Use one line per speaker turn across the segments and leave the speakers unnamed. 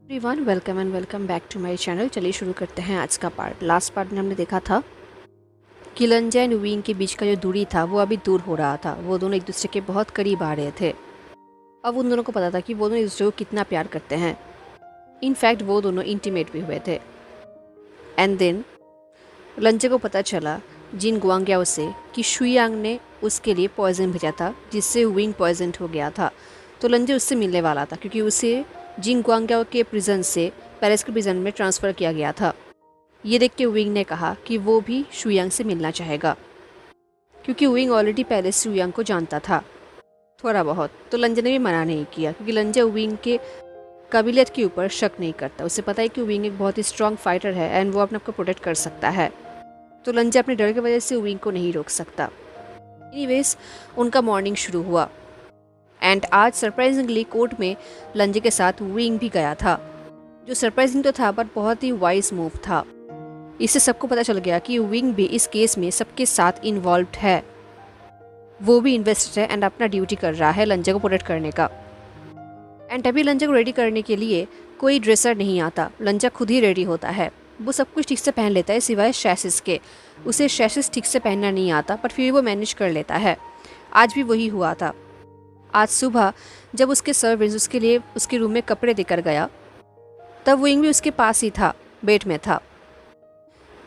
Everyone welcome and welcome back to my channel. चलिए शुरू करते हैं आज का पार्ट। लास्ट पार्ट में हमने देखा था कि लंजा एंड विंग के बीच का जो दूरी था वो अभी दूर हो रहा था। वो दोनों एक दूसरे के बहुत करीब आ रहे थे। अब उन दोनों को पता था कि वो दोनों एक दूसरे को कितना प्यार करते हैं। इनफैक्ट वो दोनों इंटीमेट भी हुए थे। एंड देन लंजे को पता चला जिन गुआंग्याओ से कि शुयांग ने उसके लिए पॉइजन भेजा था जिससे विंग पॉइजन हो गया था। तो लंजे उससे मिलने वाला था क्योंकि उसे जिन गुआंग्याओ के प्रिजन से पेरिस के प्रिजन में ट्रांसफ़र किया गया था। ये देख के विंग ने कहा कि वो भी शुयांग से मिलना चाहेगा क्योंकि विंग ऑलरेडी पहले से शुयांग को जानता था थोड़ा बहुत। तो लंजे ने भी मना नहीं किया क्योंकि लंजे विंग के काबिलियत के ऊपर शक नहीं करता। उसे पता है कि विंग एक बहुत ही स्ट्रॉन्ग फाइटर है एंड वो अपने आप को प्रोटेक्ट कर सकता है। तो लंजे अपने डर की वजह से विंग को नहीं रोक सकता। एनीवेज उनका मॉर्निंग शुरू हुआ एंड आज सरप्राइजिंगली कोर्ट में लंजे के साथ विंग भी गया था, जो सरप्राइजिंग तो था पर बहुत ही वाइज मूव था। इससे सबको पता चल गया कि विंग भी इस केस में सबके साथ इन्वॉल्व्ड है। वो भी इन्वेस्टेड है एंड अपना ड्यूटी कर रहा है लंजे को प्रोटेक्ट करने का। एंड अभी लंजे को रेडी करने के लिए कोई ड्रेसर नहीं आता, लंजा खुद ही रेडी होता है। वो सब कुछ ठीक से पहन लेता है सिवाय शैसिस के। उसे शैसिस ठीक से पहनना नहीं आता पर फिर वो मैनेज कर लेता है। आज भी वही हुआ था। आज सुबह जब उसके सर्वेंट्स उसके लिए उसके रूम में कपड़े देकर गया तब विंग भी उसके पास ही था, बेड में था।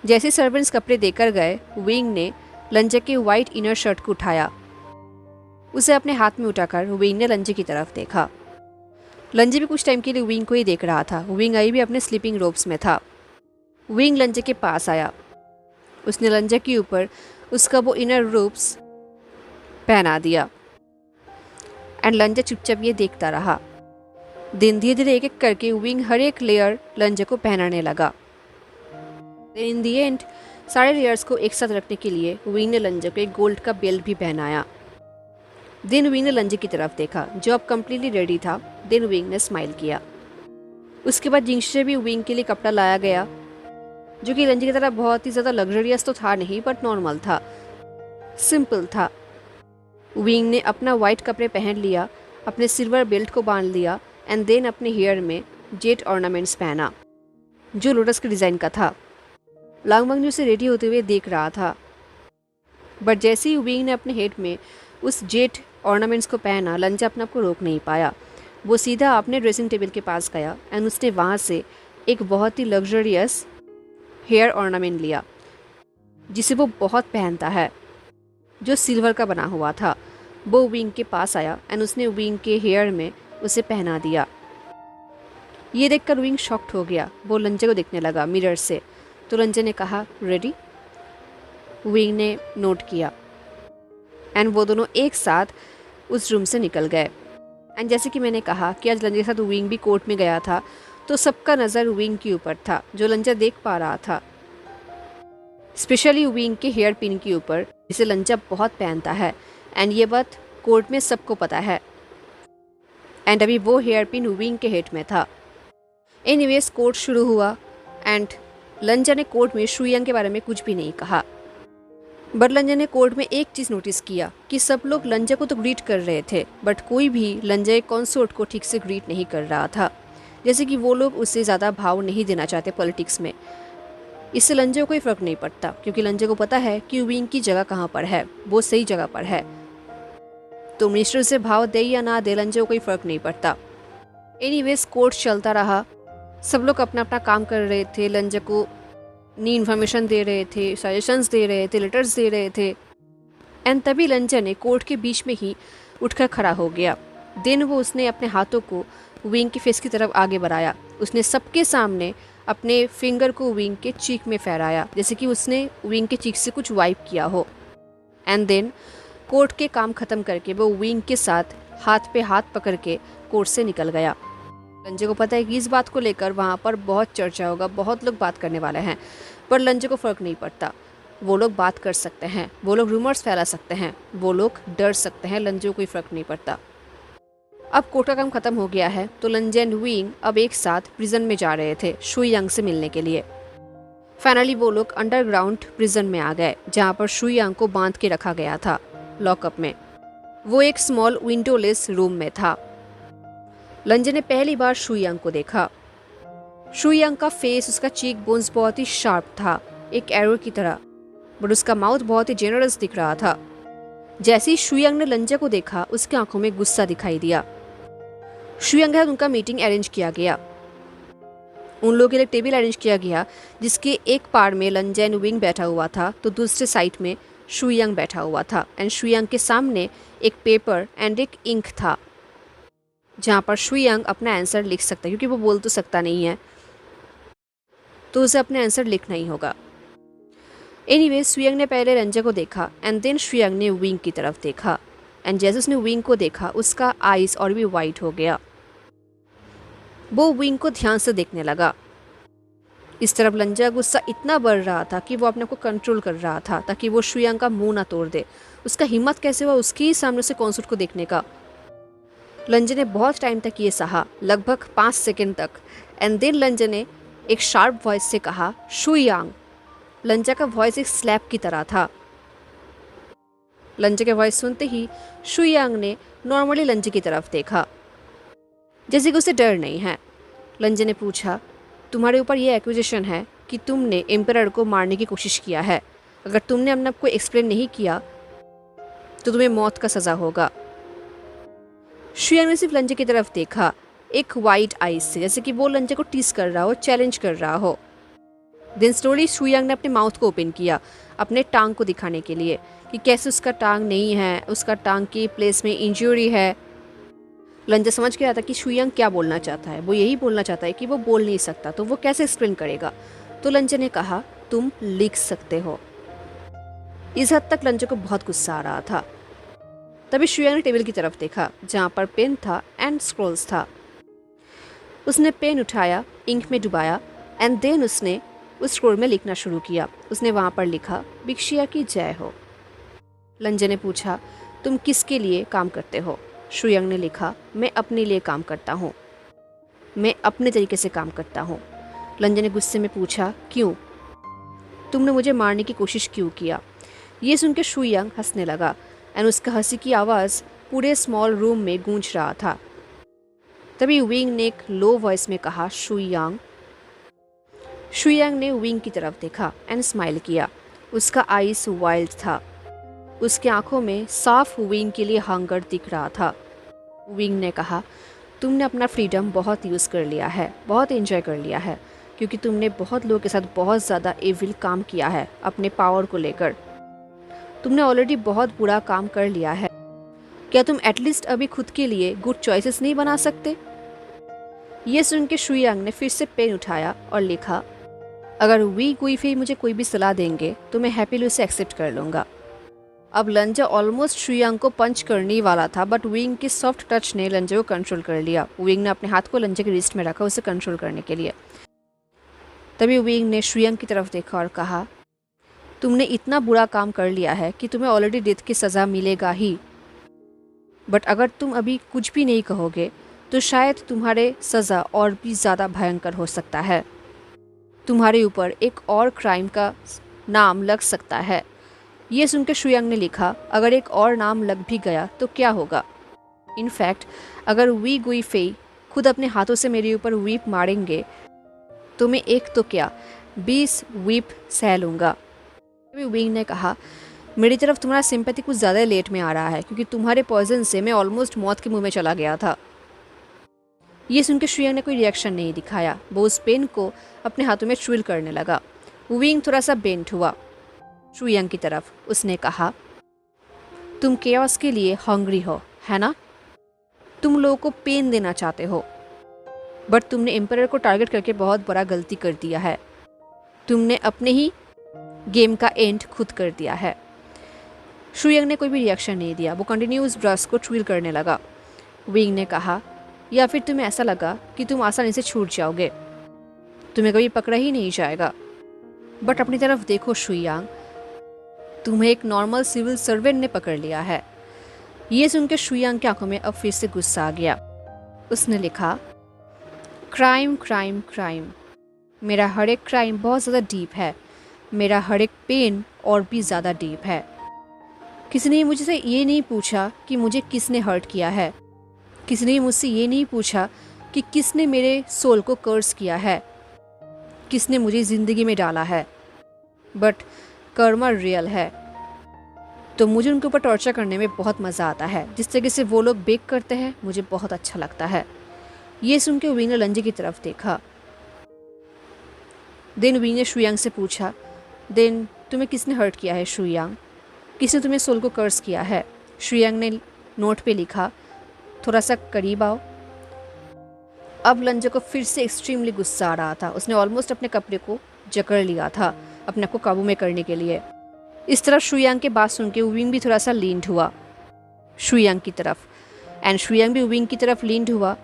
जैसे सर्वेंट्स कपड़े देकर गए विंग ने लंजे के वाइट इनर शर्ट को उठाया। उसे अपने हाथ में उठाकर विंग ने लंजे की तरफ देखा। लंजे भी कुछ टाइम के लिए विंग को ही देख रहा था। विंग अभी भी अपने स्लीपिंग रोब्स में था। विंग लंजे के पास आया। उसने लंजे के ऊपर उसका वो इनर रोब्स पहना दिया एंड लंजे चुपचाप ये देखता रहा। दिन धीरे धीरे एक एक करके विंग हर एक लेयर लंजे को पहनाने लगा। इन दी एंड सारे लेयर्स को एक साथ रखने के लिए विंग ने लंजे को एक गोल्ड का बेल्ट भी पहनाया। देन विंग ने लंजे की तरफ देखा जो अब कम्प्लीटली रेडी था। देन विंग ने स्माइल किया। उसके बाद जिंग से भी विंग के लिए कपड़ा लाया गया जो कि लंजे की तरह बहुत ही ज़्यादा लग्जरियस तो था नहीं बट नॉर्मल था, सिंपल था। विंग ने अपना वाइट कपड़े पहन लिया, अपने सिल्वर बेल्ट को बांध लिया एंड देन अपने हेयर में जेट ऑर्नामेंट्स पहना जो लोटस के डिज़ाइन का था। लांगबंग उसे रेडी होते हुए देख रहा था बट जैसे ही विंग ने अपने हेड में उस जेट ऑर्नामेंट्स को पहना लंजा अपने आप को रोक नहीं पाया। वो सीधा अपने ड्रेसिंग टेबल के पास गया एंड उसने वहाँ से एक बहुत ही लग्जरियस हेयर ऑर्नामेंट लिया जिसे वो बहुत पहनता है, जो सिल्वर का बना हुआ था। वो विंग के पास आया एंड उसने विंग के हेयर में उसे पहना दिया। ये देखकर विंग शॉक्ड हो गया। वो लंजे को देखने लगा मिरर से। तो लंजे ने कहा रेडी। विंग ने नोट किया एंड वो दोनों एक साथ उस रूम से निकल गए। एंड जैसे कि मैंने कहा कि आज लंजे के साथ विंग भी कोर्ट में गया था तो सबका नज़र विंग के ऊपर था जो लंजा देख पा रहा था, स्पेशली विंग के हेयर पिन के ऊपर जिसे लंजा बहुत पहनता है। एंड ये बात कोर्ट में सबको पता है। एंड अभी वो हेयर पिन विंग के हेड में था। एनीवेज कोर्ट शुरू हुआ एंड लंजा ने कोर्ट में शुयांग के बारे में कुछ भी नहीं कहा। बट लंजा ने कोर्ट में एक चीज़ नोटिस किया कि सब लोग लंजा को तो ग्रीट कर रहे थे बट कोई भी लंजा कॉन्सोर्ट को ठीक से ग्रीट नहीं कर रहा था, जैसे कि वो लोग उससे ज़्यादा भाव नहीं देना चाहते पॉलिटिक्स में। इससे लंजे को कोई फ़र्क नहीं पड़ता क्योंकि लंजे को पता है कि विंग की जगह कहाँ पर है, वो सही जगह पर है। तो मिनिस्टर से भाव दे या ना दे लंजे को कोई फ़र्क नहीं पड़ता। एनीवेज कोर्ट चलता रहा। सब लोग अपना अपना काम कर रहे थे, लंजे को नई इन्फॉर्मेशन दे रहे थे, सजेशंस दे रहे थे, लेटर्स दे रहे थे। एंड तभी लंजे ने कोर्ट के बीच में ही उठकर खड़ा हो गया। देन वो उसने अपने हाथों को विंग के फेस की तरफ आगे बढ़ाया। उसने सबके सामने अपने फिंगर को विंग के चीक में फहराया जैसे कि उसने विंग के चीक से कुछ वाइप किया हो। एंड देन कोर्ट के काम ख़त्म करके वो विंग के साथ हाथ पे हाथ पकड़ के कोर्ट से निकल गया। लंजे को पता है कि इस बात को लेकर वहाँ पर बहुत चर्चा होगा, बहुत लोग बात करने वाले हैं, पर लंजे को फ़र्क नहीं पड़ता। वो लोग बात कर सकते हैं, वो लोग रूमर्स फैला सकते हैं, वो लोग डर सकते हैं, लंजे को कोई फ़र्क नहीं पड़ता। अब कोर्ट का काम ख़त्म हो गया है तो लंजे एंड विंग अब एक साथ प्रिजन में जा रहे थे शुयांग से मिलने के लिए। फाइनली वो लोग अंडरग्राउंड प्रिजन में आ गए जहाँ पर शुयांग को बांध के रखा गया था लॉकअप में। वो एक स्मॉल विंडोलेस रूम में था। लंजे ने पहली बार शुयांग को देखा। शुयांग का फेस, उसका चीक बोन्स बहुत ही शार्प था, एक एरो की तरह, बट उसका माउथ बहुत ही जेनरस दिख रहा था। जैसे ही शुयांग ने लंजा को देखा, उसकी आंखों में गुस्सा दिखाई दिया। शुयांग के साथ उनका मीटिंग अरेंज किया गया। उन लोगों के लिए टेबल अरेंज किया गया, जिसके एक पार में लंजा विंग बैठा हुआ था, तो दूसरे साइड में शुयांग बैठा हुआ था। एंड शुयांग के सामने एक पेपर एंड एक इंक था, जहाँ पर शुयांग अपना आंसर लिख सकता है, क्योंकि वो बोल तो सकता नहीं है, तो उसे अपने आंसर लिखना ही होगा। एनीवे, शुयांग ने पहले लंजा को देखा एंड देन शुयांग ने विंग की तरफ देखा। एंड जैसे उसने विंग को देखा, उसका आइज और भी वाइट हो गया। वो विंग को ध्यान से देखने लगा। इस तरफ लंजा गुस्सा इतना बढ़ रहा था कि वो अपने आप को कंट्रोल कर रहा था, ताकि वो शुयांग का मुंह ना तोड़ दे। उसका हिम्मत कैसे हुआ उसके ही सामने से कॉन्सर्ट को देखने का। लंजा ने बहुत टाइम तक ये सहा, लगभग 5 सेकंड तक। एंड देन लंजा ने एक शार्प वॉइस से कहा, शुयांग। लंजा का वॉइस एक स्लैप की तरह था। लंजा के वॉइस सुनते ही शुयांग ने नॉर्मली लंजा की तरफ देखा, जैसे कि उसे डर नहीं है। लंजा ने पूछा, तुम्हारे ऊपर ये एक्यूजेशन है कि तुमने एम्परर को मारने की कोशिश किया है। अगर तुमने अपने आप को एक्सप्लेन नहीं किया तो तुम्हें मौत का सज़ा होगा। शुयांग ने सिर्फ लंजा की तरफ देखा, एक वाइट आइज से, जैसे कि वो लंजा को टीस कर रहा हो, चैलेंज कर रहा हो। देन स्लोली शुयांग ने अपने माउथ को ओपन किया, अपने टांग को दिखाने के लिए कि कैसे उसका टांग नहीं है, उसका टांग की प्लेस में इंजरी है। लंजा समझ गया था कि शुयांग क्या बोलना चाहता है। वो यही बोलना चाहता है कि वो बोल नहीं सकता, तो वो कैसे एक्सप्लेन करेगा। तो लंजा ने कहा, तुम लिख सकते हो। इस हद तक लंजा को बहुत गुस्सा आ रहा था। तभी शुयांग ने टेबल की तरफ देखा, जहाँ पर पेन था एंड स्क्रॉल्स था। उसने पेन उठाया, इंक में डुबाया एंड देन उसने उस स्क्रोल में लिखना शुरू किया। उसने वहाँ पर लिखा, भिक्षिया की जय हो। लंजा ने पूछा, तुम किसके लिए काम करते हो? शुयांग ने लिखा, मैं अपने लिए काम करता हूँ, मैं अपने तरीके से काम करता हूँ। लंजा ने गुस्से में पूछा, क्यों? तुमने मुझे मारने की कोशिश क्यों किया? ये सुन के शुयांग हंसने लगा एंड उसका हंसी की आवाज़ पूरे स्मॉल रूम में गूंज रहा था। तभी विंग ने एक लो वॉइस में कहा, शुयांग। शुयांग ने विंग की तरफ देखा एंड स्माइल किया। उसका आइज वाइल्ड था, उसकी आंखों में साफ विंग के लिए हंगर दिख रहा था। विंग ने कहा, तुमने अपना फ्रीडम बहुत यूज़ कर लिया है, बहुत एंजॉय कर लिया है, क्योंकि तुमने बहुत लोगों के साथ बहुत ज़्यादा एविल काम किया है अपने पावर को लेकर। तुमने ऑलरेडी बहुत बुरा काम कर लिया है। क्या तुम एटलीस्ट अभी खुद के लिए गुड चॉइसेस नहीं बना सकते? ये सुन के शुयांग ने फिर से पेन उठाया और लिखा, अगर वी गुइफेई मुझे कोई भी सलाह देंगे तो मैं हैप्पीली उसे एक्सेप्ट कर लूँगा। अब लंजा ऑलमोस्ट शुयांग को पंच करने वाला था, बट विंग के सॉफ्ट टच ने लंजा को कंट्रोल कर लिया। विंग ने अपने हाथ को लंजा के रिस्ट में रखा उसे कंट्रोल करने के लिए। तभी विंग ने शुयांग की तरफ देखा और कहा, तुमने इतना बुरा काम कर लिया है कि तुम्हें ऑलरेडी डेथ की सज़ा मिलेगा ही, बट अगर तुम अभी कुछ भी नहीं कहोगे तो शायद तुम्हारे सज़ा और भी ज़्यादा भयंकर हो सकता है। तुम्हारे ऊपर एक और क्राइम का नाम लग सकता है। ये सुनकर शुयांग ने लिखा, अगर एक और नाम लग भी गया तो क्या होगा? इनफैक्ट अगर वी गुइफेई खुद अपने हाथों से मेरे ऊपर वीप मारेंगे तो मैं एक तो क्या 20 वीप सह लूँगा। विंग ने कहा, मेरी तरफ तुम्हारा सिंपैथी कुछ ज़्यादा लेट में आ रहा है, क्योंकि तुम्हारे पॉइजन से मैं ऑलमोस्ट मौत के मुंह में चला गया था। ये सुनकर शुयांग ने कोई रिएक्शन नहीं दिखाया। वो उस पेन को अपने हाथों में च्विल करने लगा। विंग थोड़ा सा बेंट हुआ शुयांग की तरफ। उसने कहा, तुम केओस के लिए हंग्री हो, है ना? तुम लोगों को पेन देना चाहते हो, बट तुमने एम्परर को टारगेट करके बहुत बड़ा गलती कर दिया है। तुमने अपने ही गेम का एंड खुद कर दिया है। शुयांग ने कोई भी रिएक्शन नहीं दिया। वो कंटिन्यू उस ब्रश को च्विल करने लगा। विंग ने कहा, या फिर तुम्हें ऐसा लगा कि तुम आसानी से छूट जाओगे, तुम्हें कभी पकड़ा ही नहीं जाएगा। बट अपनी तरफ देखो शुयांग, तुम्हें एक नॉर्मल सिविल सर्वेंट ने पकड़ लिया है। ये सुनकर शुयांग की आंखों में अब फिर से गुस्सा आ गया। उसने लिखा, क्राइम क्राइम क्राइम, मेरा हर एक क्राइम बहुत ज़्यादा डीप है, मेरा हर एक पेन और भी ज़्यादा डीप है। किसी ने मुझसे ये नहीं पूछा कि मुझे किसने हर्ट किया है। किसी ने मुझसे ये नहीं पूछा कि किसने मेरे सोल को कर्स किया है। किसने मुझे ज़िंदगी में डाला है, बट कर्मा रियल है। तो मुझे उनके ऊपर टॉर्चर करने में बहुत मज़ा आता है। जिस तरीके से वो लोग बेक करते हैं मुझे बहुत अच्छा लगता है। ये सुन के विंग ने लंजे की तरफ देखा। देन विंग ने शुयांग से पूछा, देन तुम्हें किसने हर्ट किया है शुयांग? किसने तुम्हें सोल को कर्स किया है? शुयांग ने नोट पे लिखा, थोड़ा सा करीब आओ। अब लंजे को फिर से एक्सट्रीमली गुस्सा आ रहा था। उसने ऑलमोस्ट अपने कपड़े को जकड़ लिया था अपने आप को काबू में करने के लिए। इस तरफ शुयांग के बात सुन के विंग भी थोड़ा सा लीन्ड हुआ शुयांग की तरफ, एंड शुयांग भी विंग की तरफ लीन्ड हुआ।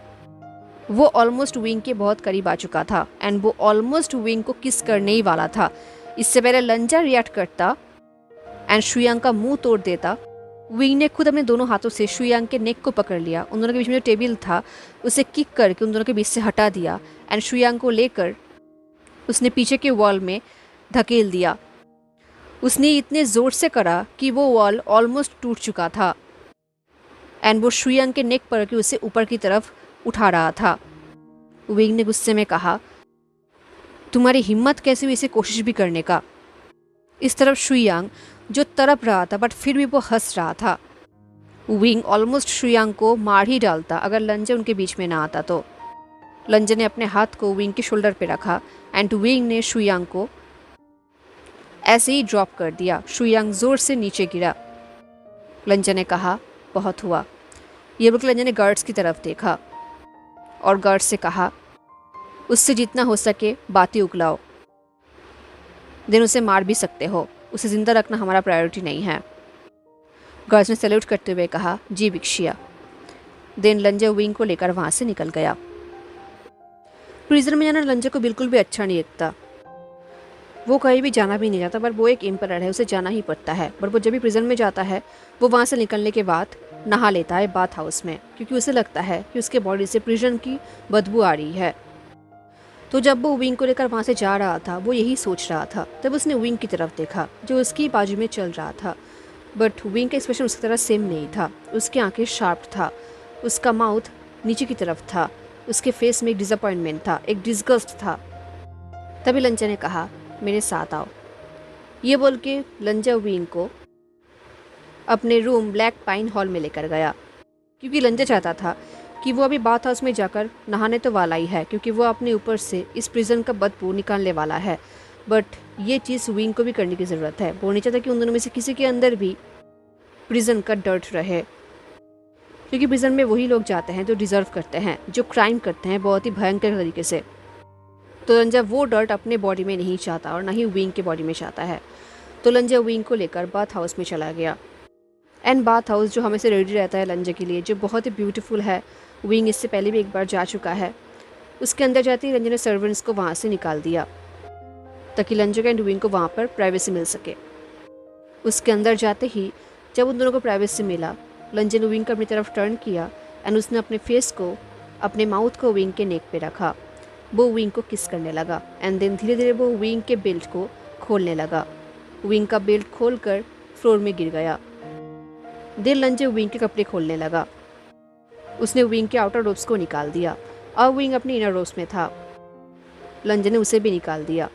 वो ऑलमोस्ट विंग के बहुत करीब आ चुका था एंड वो ऑलमोस्ट विंग को किस करने ही वाला था। इससे पहले लंजा रिएक्ट करता एंड शुयांग का मुंह तोड़ देता। विंग ने खुद अपने दोनों हाथों से शुयांग के नेक को पकड़ लिया। उन दोनों के बीच में जो टेबल था उसे किक करके उन दोनों के बीच से हटा दिया एंड शुयांग को लेकर उसने पीछे के वॉल में धकेल दिया। उसने इतने ज़ोर से करा कि वो वॉल ऑलमोस्ट टूट चुका था एंड वो शुयांग के नेक पर के उसे ऊपर की तरफ उठा रहा था। विंग ने गुस्से में कहा, तुम्हारी हिम्मत कैसे हुई इसे कोशिश भी करने का? इस तरफ शुयांग जो तड़प रहा था बट फिर भी वो हंस रहा था। विंग ऑलमोस्ट शुयांग को मार ही डालता अगर लंजे उनके बीच में ना आता तो। लंजे ने अपने हाथ को विंग के शोल्डर पे रखा एंड विंग ने शुयांग को ऐसे ही ड्रॉप कर दिया। शुयांग जोर से नीचे गिरा। लंजे ने कहा, बहुत हुआ। ये बोलकर लंजे ने गार्ड्स की तरफ देखा और गार्ड्स से कहा, उससे जितना हो सके बातें उगलाओ, देन उसे मार भी सकते हो, उसे ज़िंदा रखना हमारा प्रायोरिटी नहीं है। गार्ड्स ने सैल्यूट करते हुए कहा, जी भिक्षिया। देन लंजे विंग को लेकर वहाँ से निकल गया। प्रिजन में जाना लंजे को बिल्कुल भी अच्छा नहीं लगता। वो कहीं भी जाना भी नहीं चाहता, पर वो एक एम्परर है, उसे जाना ही पड़ता है। पर वो जब भी प्रिजन में जाता है वो वहाँ से निकलने के बाद नहा लेता है बाथ हाउस में, क्योंकि उसे लगता है कि उसके बॉडी से प्रिजन की बदबू आ रही है। तो जब वो विंग को लेकर वहाँ से जा रहा था वो यही सोच रहा था। तब उसने विंग की तरफ देखा जो उसकी बाजू में चल रहा था, बट विंग का एक्सप्रेशन उसकी तरह सेम नहीं था। उसकी आंखें शार्प था, उसका माउथ नीचे की तरफ था, उसके फेस में एक डिसअपॉइंटमेंट था, एक डिस्गस्ट था। तभी लंजा ने कहा, मेरे साथ आओ। ये बोल के लंजा विंग को अपने रूम ब्लैक पाइन हॉल में लेकर गया, क्योंकि लंजा चाहता था कि वो अभी बाथ हाउस में जाकर नहाने तो वाला ही है, क्योंकि वो अपने ऊपर से इस प्रिजन का बदबू निकालने वाला है। बट ये चीज़ विंग को भी करने की ज़रूरत है। वो नहीं चाहता कि उन दोनों में से किसी के अंदर भी प्रिजन का डर्ट रहे, क्योंकि प्रिजन में वही लोग जाते हैं जो डिज़र्व करते हैं, जो क्राइम करते हैं बहुत ही भयंकर तरीके से। तो लंजा वो डर्ट अपने बॉडी में नहीं चाहता और ना ही विंग के बॉडी में चाहता है। तो लंजा विंग को लेकर बाथ हाउस में चला गया। एंड बाथ हाउस जो हमेशा रेडी रहता है लंजा के लिए, जो बहुत ही ब्यूटीफुल है, विंग इससे पहले भी एक बार जा चुका है। उसके अंदर जाते ही लंजा ने सर्वेंट्स को वहाँ से निकाल दिया ताकि लंजा एंड विंग को वहाँ पर प्राइवेसी मिल सके। उसके अंदर जाते ही जब उन दोनों को प्राइवेसी मिला, लंजा ने विंग को अपनी तरफ टर्न किया एंड उसने अपने फेस को, अपने माउथ को विंग के नेक पे रखा। वो विंग को किस करने लगा एंड देन धीरे धीरे वो विंग के बेल्ट को खोलने लगा। विंग का बेल्ट खोलकर फ्लोर में गिर गया। देन लंजा विंग के कपड़े खोलने लगा। उसने विंग के आउटर रोब्स को निकाल दिया। अब विंग अपने इनर रोब्स में था। लंजा ने उसे भी निकाल दिया।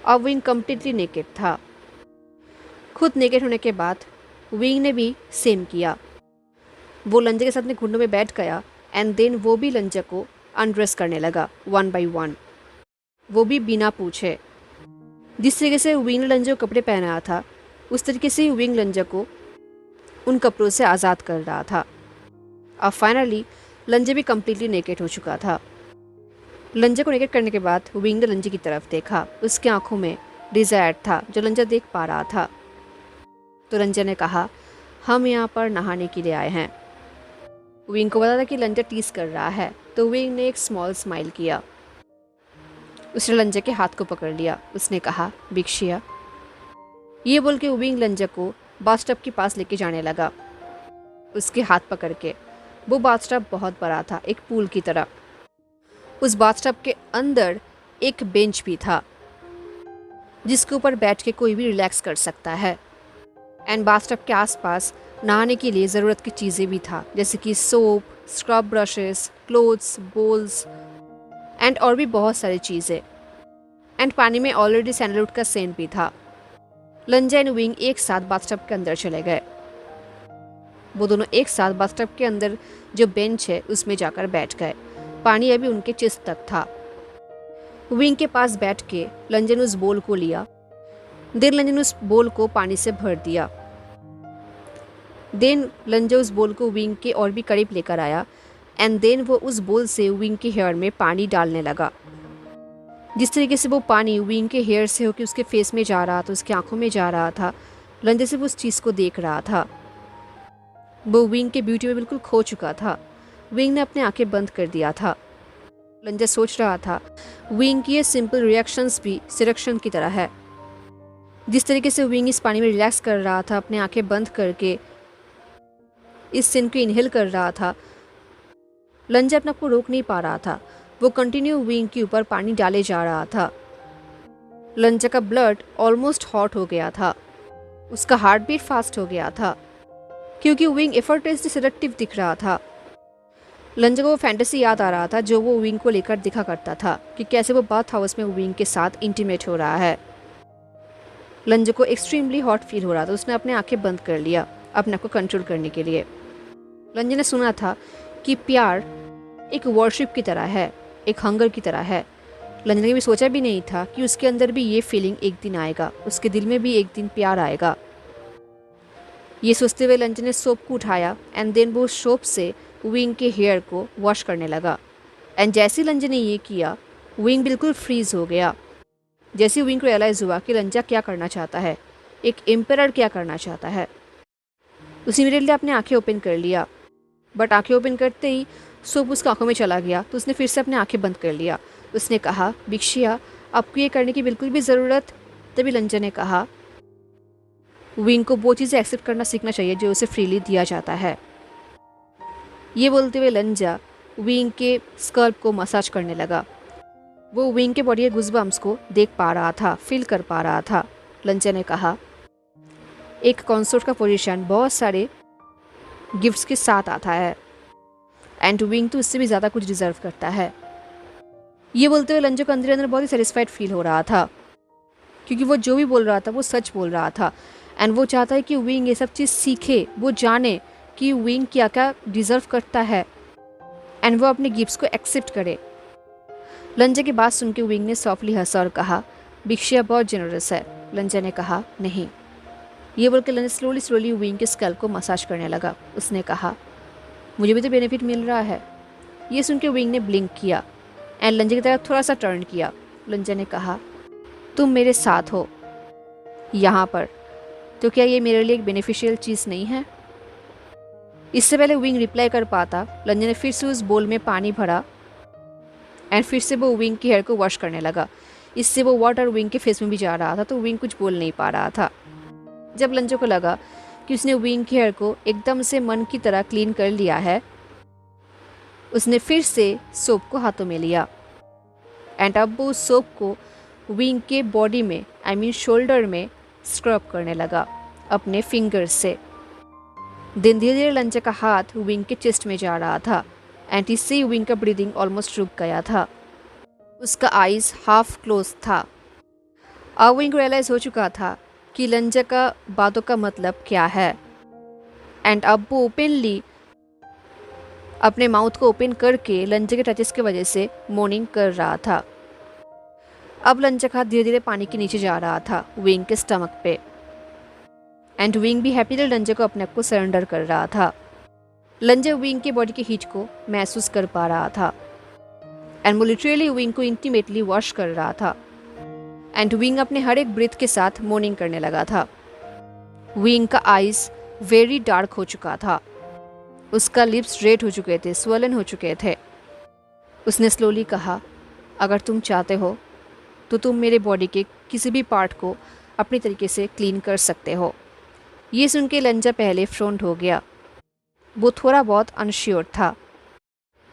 अब विंग कम्प्लीटली नेकेड था। खुद नेकेड होने के बाद विंग ने भी सेम किया। वो लंजा के साथ अपने घुटनों में बैठ गया एंड देन वो भी लंजा को अनड्रेस करने लगा वन बाय वन, वो भी बिना पूछे। जिस तरीके से विंग ने लंजा को कपड़े पहनाया था उस तरीके से ही विंग लंजा को उन कपड़ों से आज़ाद कर रहा था। अब फाइनली लंजा भी कम्प्लीटली नेकेड हो चुका था। लंजा को नेकेड करने के बाद विंग ने लंजा की तरफ देखा। उसकी आंखों में डिज़ायर था जो लंजा देख पा रहा था। तो लंजा ने कहा, हम यहाँ पर नहाने के लिए आए हैं। विंग को पता था कि लंजा टीज कर रहा है, तो विंग ने एक स्मॉल स्माइल किया। उसने लंजा के हाथ को पकड़ लिया। उसने कहा, भिक्षिया। ये बोल के विंग लंजा को बाथटब के पास लेके जाने लगा, उसके हाथ पकड़ के। वो बाथटब बहुत बड़ा था, एक पूल की तरह। उस बाथटब के अंदर एक बेंच भी था जिसके ऊपर बैठ के कोई भी रिलैक्स कर सकता है। एंड बाथटब के आसपास नहाने के लिए ज़रूरत की चीज़ें भी था, जैसे कि soap, scrub brushes, clothes, bowls and और भी बहुत सारी चीज़ें। एंड पानी में ऑलरेडी सैंडलवुड का सेंट भी था। लंजा एंड विंग एक साथ बाथटब के अंदर चले गए। वो दोनों एक साथ बाथटब के अंदर जो बेंच है उसमें जाकर बैठ गए। पानी अभी उनके चेस्ट तक था। विंग के पास बैठ के लंजा ने उस बोल को लिया। देन लंजा ने उस बोल को पानी से भर दिया। देन लंजा उस बोल को विंग के और भी करीब लेकर आया एंड देन वो उस बोल से विंग के हेयर में पानी डालने लगा। जिस तरीके से वो पानी विंग के हेयर से होकर उसके फेस में जा रहा था, उसकी आंखों में जा रहा था, लंजा सिर्फ उस चीज़ को देख रहा था। वो विंग के ब्यूटी में बिल्कुल खो चुका था। विंग ने अपने आंखें बंद कर दिया था। लंजा सोच रहा था विंग की ये सिंपल रिएक्शंस भी सिलेक्शन की तरह है। जिस तरीके से विंग इस पानी में रिलैक्स कर रहा था, अपने आंखें बंद करके इस सीन को इनहेल कर रहा था, लंजा अपने आप को रोक नहीं पा रहा था। वो कंटिन्यू विंग के ऊपर पानी डाले जा रहा था। लंजा का ब्लड ऑलमोस्ट हॉट हो गया था। उसका हार्ट बीट फास्ट हो गया था क्योंकि विंग एफर्टलेसली सेडक्टिव दिख रहा था। लंजा को वो फैंटेसी याद आ रहा था जो वो विंग को लेकर दिखा करता था कि कैसे वो बाथ हाउस में विंग के साथ इंटीमेट हो रहा है। लंजा को एक्सट्रीमली हॉट फील हो रहा था। उसने अपने आंखें बंद कर लिया अपने आप को कंट्रोल करने के लिए। लंजा ने सुना था कि प्यार एक वर्शिप की तरह है, एक हंगर की तरह है। लंजा ने भी सोचा भी नहीं था कि उसके अंदर भी ये फीलिंग एक दिन आएगा, उसके दिल में भी एक दिन प्यार आएगा। ये सोचते हुए लंजा ने सोप को उठाया एंड देन वो सोप से विंग के हेयर को वॉश करने लगा। एंड जैसे लंजा ने ये किया, विंग बिल्कुल फ्रीज हो गया। जैसे विंग को रियलाइज़ हुआ कि लंजा क्या करना चाहता है, एक एम्परर क्या करना चाहता है, उसी इमीडिएटली अपने आंखें ओपन कर लिया। बट आंखें ओपन करते ही सोप उसकी आंखों में चला गया तो उसने फिर से अपने आंखें बंद कर लिया। उसने कहा, बिक्शिया आपको ये करने की बिल्कुल भी ज़रूरत। तभी लंजा ने कहा, विंग को वो चीज़ें एक्सेप्ट करना सीखना चाहिए जो उसे फ्रीली दिया जाता है। ये बोलते हुए लंजा विंग के स्कल्प को मसाज करने लगा। वो विंग के बॉडी के गुज़बम्स को देख पा रहा था, फील कर पा रहा था। लंजा ने कहा, एक कॉन्सोर्ट का पोजीशन बहुत सारे गिफ्ट्स के साथ आता है एंड विंग तो इससे भी ज़्यादा कुछ डिज़र्व करता है। ये बोलते हुए लंजा को अंदर अंदर बहुत ही सेटिस्फाइड फील हो रहा था क्योंकि वो जो भी बोल रहा था वो सच बोल रहा था एंड वो चाहता है कि विंग ये सब चीज़ सीखे, वो जाने कि विंग क्या क्या डिज़र्व करता है एंड वो अपने गिफ्ट्स को एक्सेप्ट करे। लंजा की बात सुन के विंग ने सॉफ्टली हंसा और कहा, बिक्शिया बहुत जेनरस है। लंजा ने कहा, नहीं। ये बोलकर लंजा स्लोली स्लोली विंग के स्कल को मसाज करने लगा। उसने कहा, मुझे भी तो बेनिफिट मिल रहा है। ये सुन के विंग ने ब्लिंक किया एंड लंजा की तरफ थोड़ा सा टर्न किया। लंजा ने कहा, तुम मेरे साथ हो यहाँ पर, तो क्या ये मेरे लिए एक बेनिफिशियल चीज़ नहीं है? इससे पहले विंग रिप्लाई कर पाता, लंजा ने फिर से उस बोल में पानी भरा एंड फिर से वो विंग के हेयर को वॉश करने लगा। इससे वो वाटर विंग के फेस में भी जा रहा था तो विंग कुछ बोल नहीं पा रहा था। जब लंजा को लगा कि उसने विंग के हेयर को एकदम से मन की तरह क्लीन कर लिया है, उसने फिर से सोप को हाथों में लिया एंड अब वो उस सोप को विंग के बॉडी में, आई मीन शोल्डर में स्क्रब करने लगा अपने फिंगर्स से। दिन धीरे धीरे लंजा का हाथ विंग के चेस्ट में जा रहा था एंड इससे विंग का ब्रीदिंग ऑलमोस्ट रुक गया था। उसका आइज़ हाफ क्लोज था। अब विंग रियलाइज़ हो चुका था कि लंजा का बातों का मतलब क्या है एंड अब वो ओपनली अपने माउथ को ओपन करके लंजा के टचेस की वजह से मोर्निंग कर रहा था। अब लंजा का हाथ धीरे धीरे पानी के नीचे जा रहा था विंग के स्टमक पे एंड विंग भी हैप्पीली लंजा को अपने आप को सरेंडर कर रहा था। लंजा विंग के बॉडी के हीट को महसूस कर पा रहा था एंड वो लिटरली विंग को इंटीमेटली वॉश कर रहा था एंड विंग अपने हर एक ब्रीथ के साथ मोर्निंग करने लगा था। विंग का आइज़ वेरी डार्क हो चुका था। उसका लिप्स रेड हो चुके थे, स्वलन हो चुके थे। उसने स्लोली कहा, अगर तुम चाहते हो तो तुम मेरे बॉडी के किसी भी पार्ट को अपनी तरीके से क्लीन कर सकते हो। ये सुन के लंजा पहले फ्रॉन्ट हो गया। वो थोड़ा बहुत अनश्योर था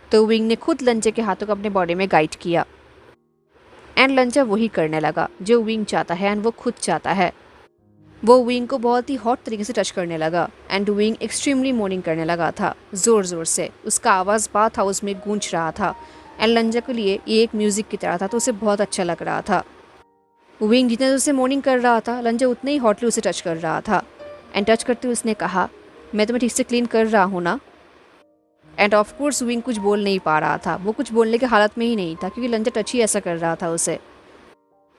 तो विंग ने खुद लंजा के हाथों को अपने बॉडी में गाइड किया एंड लंजा वही करने लगा जो विंग चाहता है एंड वो खुद चाहता है। वो विंग को बहुत ही हॉट तरीके से टच करने लगा एंड विंग एक्सट्रीमली मोर्निंग करने लगा था ज़ोर ज़ोर से। उसका आवाज़ बाथ हाउस में गूंज रहा था। एंड लंजा के लिए ये एक म्यूज़िक की तरह था, तो उसे बहुत अच्छा लग रहा था। विंग जितने देर से मॉर्निंग कर रहा था, लंजा उतने ही हॉटली उसे टच कर रहा था। एंड टच करते हुए उसने कहा, मैं तुम्हें ठीक से क्लीन कर रहा हूँ ना। एंड ऑफ कोर्स विंग कुछ बोल नहीं पा रहा था, वो कुछ बोलने की हालत में ही नहीं था, क्योंकि लंजा टच ही ऐसा कर रहा था उसे।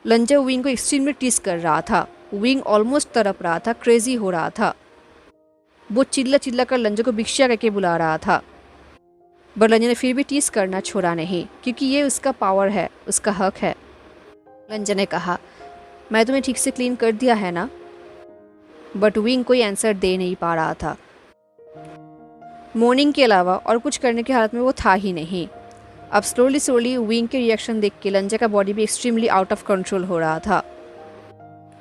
लंजा विंग को एक्सट्रीमली टीस कर रहा था। विंग ऑलमोस्ट तड़प रहा था, क्रेजी हो रहा था। वो चिल्ला चिल्ला कर लंजा को भिक्षा करके बुला रहा था, बट लंजा ने फिर भी टीस करना छोड़ा नहीं, क्योंकि ये उसका पावर है, उसका हक है। लंजा ने कहा, मैं तुम्हें ठीक से क्लीन कर दिया है ना। बट विंग कोई आंसर दे नहीं पा रहा था। मॉर्निंग के अलावा और कुछ करने की हालत में वो था ही नहीं। अब स्लोली विंग के रिएक्शन देख के लंजा का बॉडी भी एक्सट्रीमली आउट ऑफ कंट्रोल हो रहा था।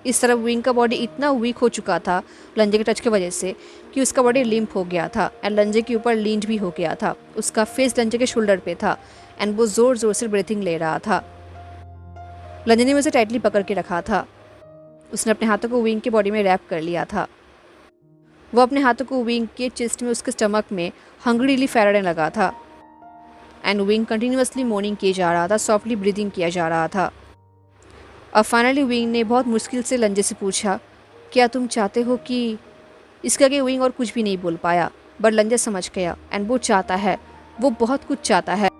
इस तरफ विंग का बॉडी इतना वीक हो चुका था लंजे के टच की वजह से कि उसका बॉडी लिम्प हो गया था एंड लंजे के ऊपर लींड भी हो गया था। उसका फेस लंजे के शोल्डर पे था एंड वो ज़ोर ज़ोर से ब्रीथिंग ले रहा था। लंजे ने उसे टाइटली पकड़ के रखा था। उसने अपने हाथों को विंग के बॉडी में रैप कर लिया था। वो अपने हाथों को विंग के चेस्ट में, उसके स्टमक में हंग्रीली फेरने लगा था एंड विंग कंटिन्यूअसली मॉर्निंग किए जा रहा था, सॉफ्टली ब्रीदिंग किया जा रहा था। अब फाइनली विंग ने बहुत मुश्किल से लंजे से पूछा, क्या तुम चाहते हो कि। इसके आगे विंग और कुछ भी नहीं बोल पाया, बट लंजा समझ गया एंड वो चाहता है, वो बहुत कुछ चाहता है।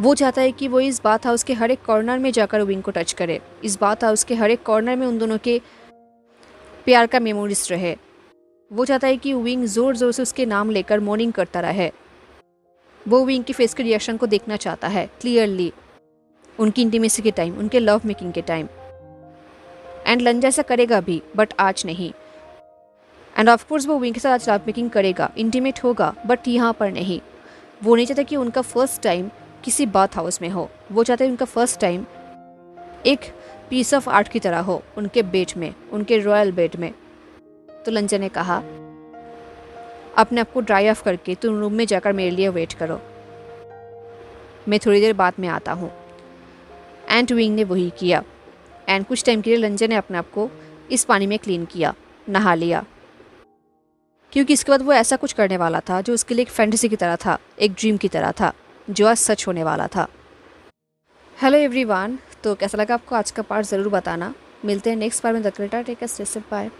वो चाहता है कि वो इस बात हाउस के हर एक कॉर्नर में जाकर विंग को टच करे, इस बात हाउस के हर एक कॉर्नर में उन दोनों के प्यार का मेमोरीज रहे। वो चाहता है कि विंग ज़ोर ज़ोर से उसके नाम लेकर मॉर्निंग करता रहे। वो विंग के फेस के रिएक्शन को देखना चाहता है क्लियरली, उनकी इंटीमेसी के टाइम, उनके लव मेकिंग के टाइम। एंड लंजा ऐसा करेगा भी, बट आज नहीं। एंड ऑफ कोर्स वो विंग के साथ आज लव मेकिंग करेगा, इंटीमेट होगा, बट यहाँ पर नहीं। वो नहीं चाहता कि उनका फर्स्ट टाइम किसी बाथ हाउस में हो। वो चाहते हैं उनका फर्स्ट टाइम एक पीस ऑफ आर्ट की तरह हो, उनके बेड में, उनके रॉयल बेड में। तो लंजा ने कहा, अपने आप को ड्राई ऑफ करके तुम रूम में जाकर मेरे लिए वेट करो, मैं थोड़ी देर बाद में आता हूँ। एंड विंग ने वही किया एंड कुछ टाइम के लिए लंजा ने अपने आप को इस पानी में क्लीन किया, नहा लिया, क्योंकि इसके बाद वो ऐसा कुछ करने वाला था जो उसके लिए एक फैंटेसी की तरह था, एक ड्रीम की तरह था, जो आज सच होने वाला था। हेलो एवरीवन, तो कैसा लगा आपको आज का पार्ट ज़रूर बताना। मिलते हैं नेक्स्ट पार्ट में। Take care, bye.